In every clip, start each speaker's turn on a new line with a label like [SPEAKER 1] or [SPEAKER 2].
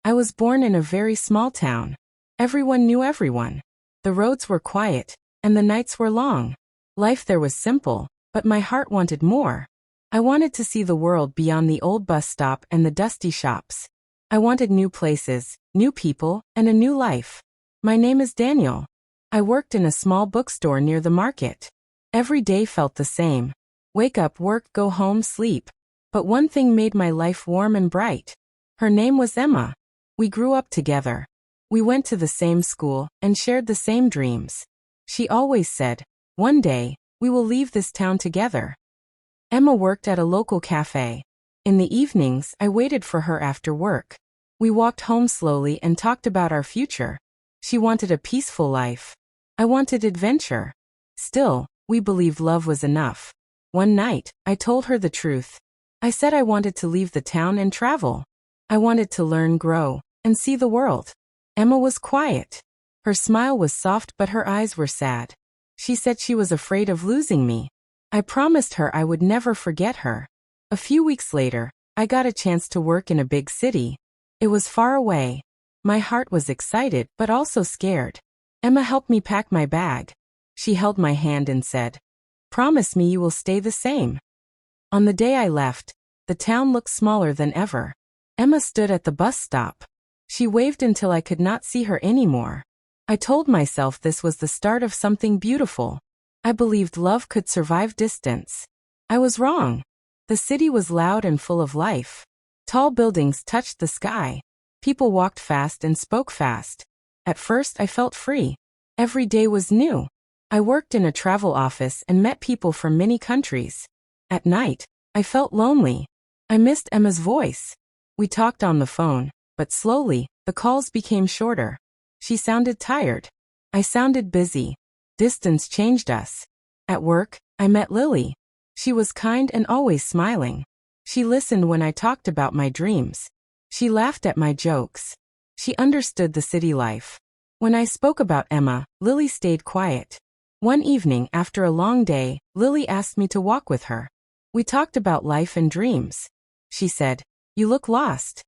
[SPEAKER 1] I was born in a very small town. Everyone knew everyone. The roads were quiet, and the nights were long. Life there was simple, but my heart wanted more. I wanted to see the world beyond the old bus stop and the dusty shops. I wanted new places, new people, and a new life. My name is Daniel. I worked in a small bookstore near the market. Every day felt the same. Wake up, work, go home, sleep. But one thing made my life warm and bright. Her name was Emma. We grew up together. We went to the same school and shared the same dreams. She always said, "One day, we will leave this town together." Emma worked at a local cafe. In the evenings, I waited for her after work. We walked home slowly and talked about our future. She wanted a peaceful life. I wanted adventure. Still, we believed love was enough. One night, I told her the truth. I said I wanted to leave the town and travel. I wanted to learn, grow, and see the world. Emma was quiet. Her smile was soft, but her eyes were sad. She said she was afraid of losing me. I promised her I would never forget her. A few weeks later, I got a chance to work in a big city. It was far away. My heart was excited but also scared. Emma helped me pack my bag. She held my hand and said, "Promise me you will stay the same." On the day I left, the town looked smaller than ever. Emma stood at the bus stop. She waved until I could not see her anymore. I told myself this was the start of something beautiful. I believed love could survive distance. I was wrong. The city was loud and full of life. Tall buildings touched the sky. People walked fast and spoke fast. At first I felt free. Every day was new. I worked in a travel office and met people from many countries. At night, I felt lonely. I missed Emma's voice. We talked on the phone, but slowly, the calls became shorter. She sounded tired. I sounded busy. Distance changed us. At work, I met Lily. She was kind and always smiling. She listened when I talked about my dreams. She laughed at my jokes. She understood the city life. When I spoke about Emma, Lily stayed quiet. One evening after a long day, Lily asked me to walk with her. We talked about life and dreams. She said, "You look lost."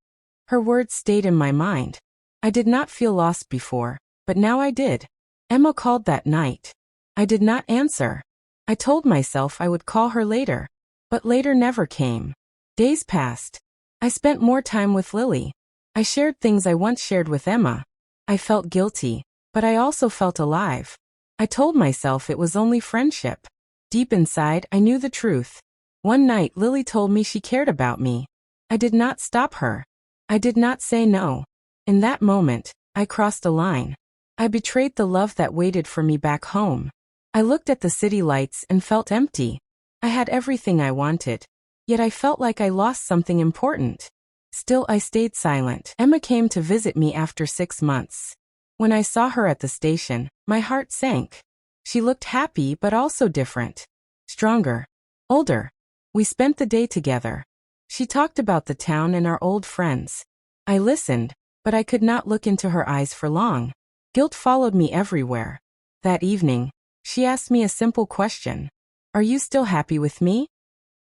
[SPEAKER 1] Her words stayed in my mind. I did not feel lost before, but now I did. Emma called that night. I did not answer. I told myself I would call her later, but later never came. Days passed. I spent more time with Lily. I shared things I once shared with Emma. I felt guilty, but I also felt alive. I told myself it was only friendship. Deep inside, I knew the truth. One night, Lily told me she cared about me. I did not stop her. I did not say no. In that moment, I crossed a line. I betrayed the love that waited for me back home. I looked at the city lights and felt empty. I had everything I wanted, yet I felt like I lost something important. Still, I stayed silent. Emma came to visit me after 6 months. When I saw her at the station, my heart sank. She looked happy but also different. Stronger. Older. We spent the day together. She talked about the town and our old friends. I listened, but I could not look into her eyes for long. Guilt followed me everywhere. That evening, she asked me a simple question. "Are you still happy with me?"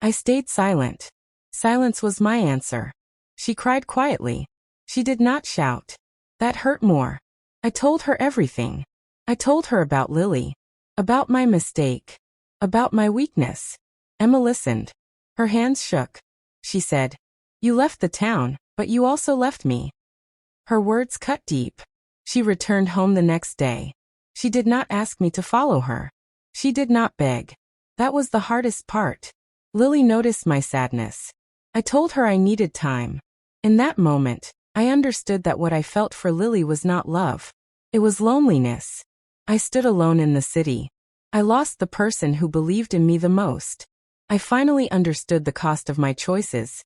[SPEAKER 1] I stayed silent. Silence was my answer. She cried quietly. She did not shout. That hurt more. I told her everything. I told her about Lily. About my mistake. About my weakness. Emma listened. Her hands shook. She said, "You left the town, but you also left me." Her words cut deep. She returned home the next day. She did not ask me to follow her. She did not beg. That was the hardest part. Lily noticed my sadness. I told her I needed time. In that moment, I understood that what I felt for Lily was not love. It was loneliness. I stood alone in the city. I lost the person who believed in me the most. I finally understood the cost of my choices.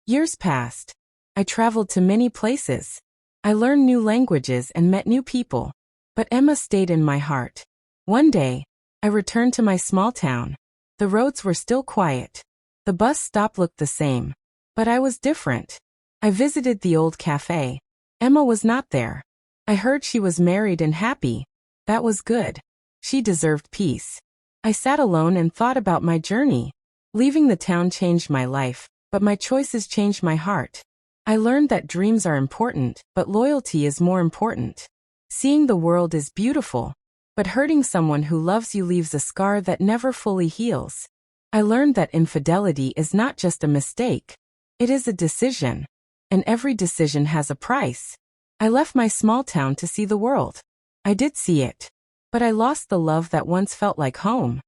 [SPEAKER 1] Years passed. I traveled to many places. I learned new languages and met new people. But Emma stayed in my heart. One day, I returned to my small town. The roads were still quiet. The bus stop looked the same. But I was different. I visited the old cafe. Emma was not there. I heard she was married and happy. That was good. She deserved peace. I sat alone and thought about my journey. Leaving the town changed my life, but my choices changed my heart. I learned that dreams are important, but loyalty is more important. Seeing the world is beautiful, but hurting someone who loves you leaves a scar that never fully heals. I learned that infidelity is not just a mistake. It is a decision. And every decision has a price. I left my small town to see the world. I did see it. But I lost the love that once felt like home.